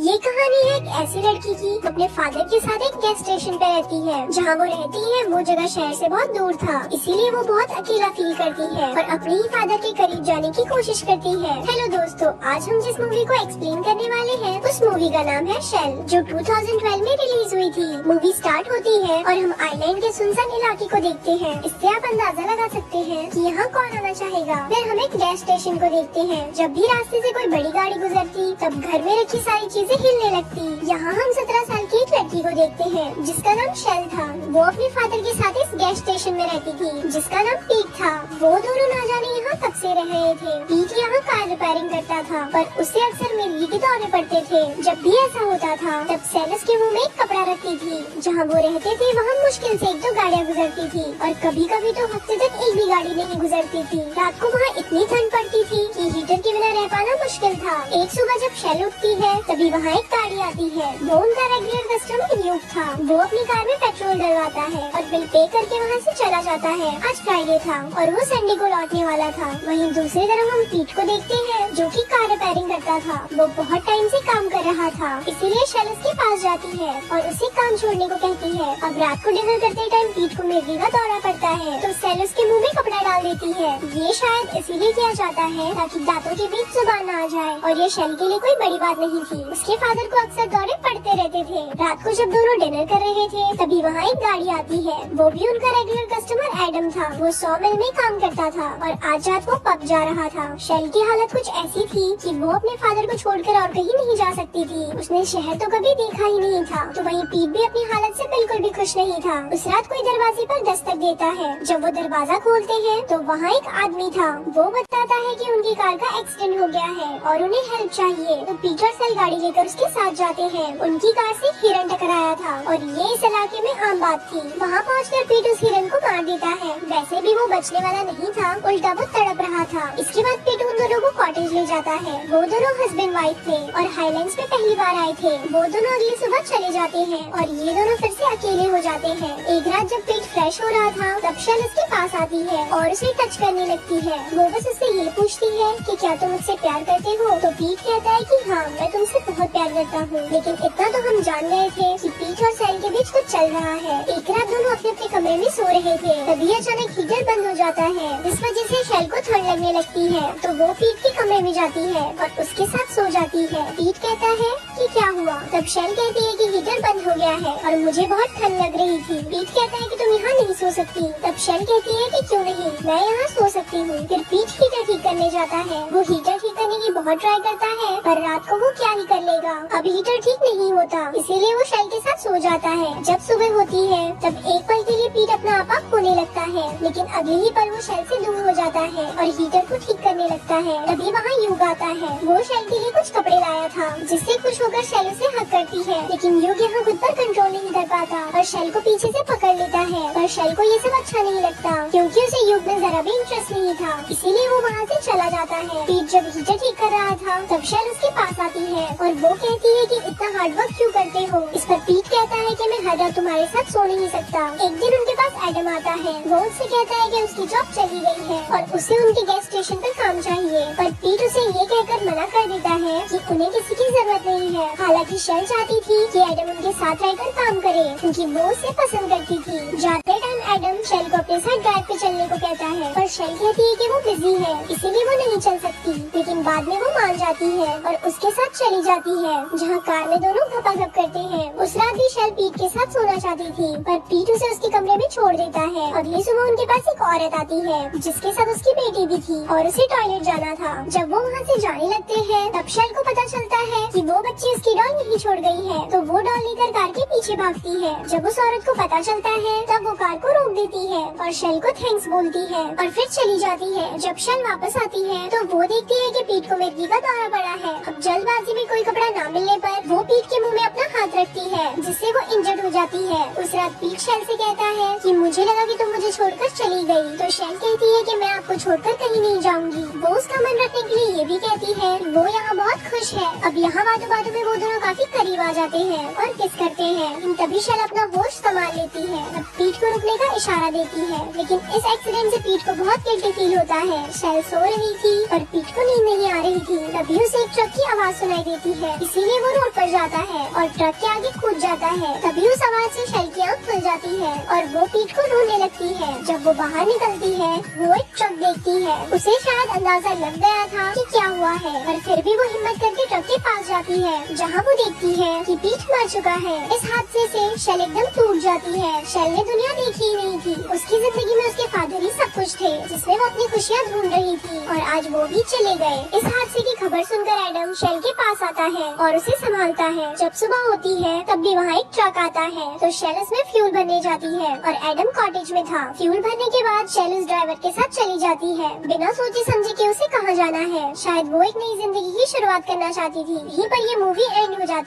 ये कहानी है एक ऐसी लड़की की जो अपने फादर के साथ एक गैस स्टेशन पे रहती है। जहाँ वो रहती है वो जगह शहर से बहुत दूर था, इसीलिए वो बहुत अकेला फील करती है और अपने ही फादर के करीब जाने की कोशिश करती है। हेलो दोस्तों, आज हम जिस मूवी को एक्सप्लेन करने वाले हैं उस मूवी का नाम है शेल, जो 2012 में रिलीज हुई थी। मूवी स्टार्ट होती है और हम आइलैंड के सुनसान इलाके को देखते हैं। इससे आप अंदाजा लगा सकते हैं कि यहाँ कौन आना चाहेगा। फिर हम एक गैस स्टेशन को देखते हैं। जब भी रास्ते से कोई बड़ी गाड़ी गुजरती तब घर में रखी सारी चीजें हिलने लगती। यहाँ हम 17 साल की एक लड़की को देखते हैं जिसका नाम शेल था। वो अपने फादर के साथ इस गैस स्टेशन में रहती थी जिसका नाम पीट था। वो दोनों ना जाने यहाँ कब से रह रहे थे। पीट यहाँ कार रिपेयरिंग करता था पर उसे अक्सर मिर्गी के दौरे पड़ते थे। जब भी ऐसा होता था तब सेल उसके मुँह में एक कपड़ा रखती थी। जहाँ वो रहते थे वहाँ मुश्किल से 1-2 गाड़ियाँ गुजरती थी और कभी कभी तो हफ्ते तक एक भी गाड़ी नहीं गुजरती थी। रात को वहाँ इतनी ठंड पड़ती थी कि हीटर के बिना रह पाना मुश्किल था। एक सुबह जब शेल उठती है तभी वहाँ एक गाड़ी आती है। वो उनका रेगुलर कस्टमर यूक था। वो अपनी कार में पेट्रोल डलवाता है और बिल पे करके वहाँ से चला जाता है। आज फ्राइडे था और वो संडे को लौटने वाला था। वहीं दूसरी तरफ हम पीट को देखते हैं जो कि कार रिपेयरिंग करता था। वो बहुत टाइम से काम कर रहा था, इसीलिए शेल उसके पास जाती है और उसे काम छोड़ने को कहती है। अब रात को डिनर करते टाइम पीट को मिर्गी का दौरा पड़ता है तो शेल उसके मुँह में कपड़ा डाल देती है। ये शायद इसीलिए किया जाता है ताकि दांतों के बीच जुबान न आ जाए और ये शेल के लिए कोई बड़ी बात नहीं थी। उसके फादर को अक्सर दौरे पड़ते रहते थे। रात को जब दोनों डिनर कर रहे थे तभी वहाँ एक गाड़ी आती है। वो भी उनका रेगुलर कस्टमर एडम था। वो 100 मिल में काम करता था और आज रात वो पब जा रहा था। शेल की हालत कुछ ऐसी थी कि वो अपने फादर को छोड़कर और कहीं नहीं जा सकती थी। उसने शहर तो कभी देखा ही नहीं था। तो वहीं पीट भी अपनी हालत से बिल्कुल भी खुश नहीं था। उस रात कोई दरवाजे पर दस्तक देता है। जब वो दरवाजा खोलते हैं तो वहाँ एक आदमी था। वो बताता है कि उनकी कार का एक्सीडेंट हो गया है और उन्हें हेल्प चाहिए। तो पीटर सेल गाड़ी लेकर उसके साथ जाते हैं। उनकी कार से हिरन टकराया था और ये इस इलाके में आम बात थी। वहाँ पहुँचकर पीट उस हिरन को मार देता है। वैसे भी वो बचने वाला नहीं था, उल्टा वो तड़प रहा था। इसके बाद पीट उन दोनों को कॉटेज ले जाता है। वो दोनों हस्बैंड वाइफ थे और हाईलैंड्स में पहली बार आए थे। वो दोनों अगली सुबह चले जाते हैं और ये दोनों फिर से अकेले हो जाते हैं। एक रात जब पीट फ्रेश हो रहा था तब शेल उसके पास आती है और उसे टच करने लगती है। वो बस उससे ये पूछती है कि क्या तुम मुझसे प्यार करते हो। तो पीट कहता है कि हाँ, मैं तुमसे बहुत प्यार करता हूँ। लेकिन इतना तो हम जान गए थे कि पीट और सेल के बीच कुछ चल रहा है। एक रात दोनों अपने अपने कमरे में सो रहे थे, तभी अचानक हीटर बंद हो जाता है। इस वजह से शेल को ठंड लगने लगती है तो वो पीट के कमरे में जाती है और उसके साथ सो जाती है। पीट कहता है कि क्या हुआ। तब शेल कहती है कि हीटर बंद हो गया है और मुझे बहुत ठंड लग रही थी। पीट कहता है कि तुम यहाँ नहीं सो सकती। तब शेल कहती है कि क्यों नहीं, मैं यहाँ सो सकती हूँ। फिर पीट हीटर ठीक करने जाता है। वो हीटर ठीक करने की बहुत ट्राई करता है पर रात को वो क्या ही कर लेगा। अब हीटर ठीक नहीं होता, इसीलिए वो शेल के साथ सो जाता है। जब सुबह होती है तब एक पल के लिए पीट अपना आपा खोने लगता है, लेकिन अगले ही पल वो शेल से दूर हो जाता है और हीटर को ठीक करने लगता है। तभी वहाँ युग आता है। वो शेल के लिए कुछ कपड़े लाया था जिससे खुश होकर शेल उसे हक करती है, लेकिन युग यहाँ खुद पर कंट्रोल नहीं कर पाता और शेल को पीछे से पकड़ लेता है। पर शेल को ये सब अच्छा नहीं लगता क्योंकि उसे युग में जरा भी इंटरेस्ट नहीं था, इसीलिए वो वहाँ से चला जाता है। पीट जब हीटर ठीक कर रहा था तब शेल उसके पास आती है और वो कहती है कि इतना हार्ड वर्क क्यों करते हो। इस पर पीट कहता है कि मैं हर रात तुम्हारे साथ सो नहीं सकता। एक दिन उनके पास एडम आता है। वो उससे कहता है कि उसकी जॉब चली गई है और उसे उनके गैस स्टेशन पर काम चाहिए। पर पीट उसे ये कहकर मना कर देता है कि उन्हें किसी की जरूरत नहीं है। हालांकि शेल चाहती थी कि एडम उनके साथ रहकर काम करे क्योंकि वो उसे पसंद करती थी। जाते टाइम एडम शेल को अपने साथ ड्राइव पे चलने को कहता है पर शेल कहती है कि वो बिजी है इसीलिए वो नहीं चल सकती। लेकिन बाद में वो मान जाती है और उसके साथ चली जाती है जहाँ कार में दोनों गपागप करते हैं। उस रात भी शेल पीट के साथ सोना चाहती थी पर पीट उसे उसके कमरे में छोड़ देता है। अगली सुबह उनके पास एक औरत आती है जिसके साथ उसकी बेटी भी थी और उसे टॉयलेट जाना था। जब वो वहाँ से जाने लगते हैं तब शेल को पता चलता है कि वो बच्ची उसकी डॉल नहीं छोड़ गई है, तो वो डॉल लेकर कार के पीछे भागती है। जब उस औरत को पता चलता है तब वो कार को रोक देती है और शेल को थैंक्स बोलती है और फिर चली जाती है। जब शेल वापस आती है तो वो देखती है कि पीट को मिर्गी का दौरा पड़ा है। अब जल्दबाजी में कोई कपड़ा न मिलने पर वो पीट के मुंह में अपना हाथ रखती है जिससे वो इंजर्ड हो जाती है। उस रात पीट शेल से कहता है कि मुझे लगा कि तुम मुझे छोड़कर चली गई। तो शेल कहती है कि मैं आपको छोड़कर कहीं नहीं जाऊंगी। वो उसका मन रखने के लिए ये भी कहती है वो यहाँ बहुत खुश है। अब यहाँ बातों बातों में वो दोनों काफी करीब आ जाते हैं और किस करते हैं। तभी शेल अपना होश संभाल लेती है। अब पीट को रुकने का इशारा देती है, लेकिन इस एक्सीडेंट से पीट को बहुत गिल्टी फील होता है। शेल सो रही थी और पीट को नींद नहीं आ रही थी। तभी उसे एक ट्रक की आवाज सुनाई देती है, इसीलिए वो रोड पर जाता है और ट्रक के आगे कूद जाता है। तभी उस आवाज से शेल की आँख खुल जाती है और वो पीट को ढूंढने लगती है। जब वो बाहर निकलती है वो एक ट्रक देखती है। उसे शायद अंदाजा लग गया था कि क्या हुआ है, पर फिर भी वो हिम्मत करके ट्रक के पास जाती है, जहाँ वो देखती है कि पीट मर चुका है। इस हादसे से शेल एकदम टूट जाती है। शेल ने दुनिया देखी ही नहीं थी। उसकी जिंदगी में उसके फादर ही सब कुछ थे, जिसमें वो अपनी खुशियाँ ढूंढ रही थी, और आज वो भी चले गए। इस हादसे की खबर सुनकर एडम शेल के पास आता है और उसे संभालता है। जब सुबह होती है तब भी वहाँ एक ट्रक आता है, तो शेल उसमें फ्यूल भरने जाती है और एडम कॉटेज में था। फ्यूल भरने के बाद शेल उस ड्राइवर के साथ चली जाती है, बिना सोचे समझे कि उसे कहाँ जाना है। शायद वो एक नई जिंदगी की शुरुआत करना चाहती थी। यहीं पर ये मूवी एंड हो जाती है।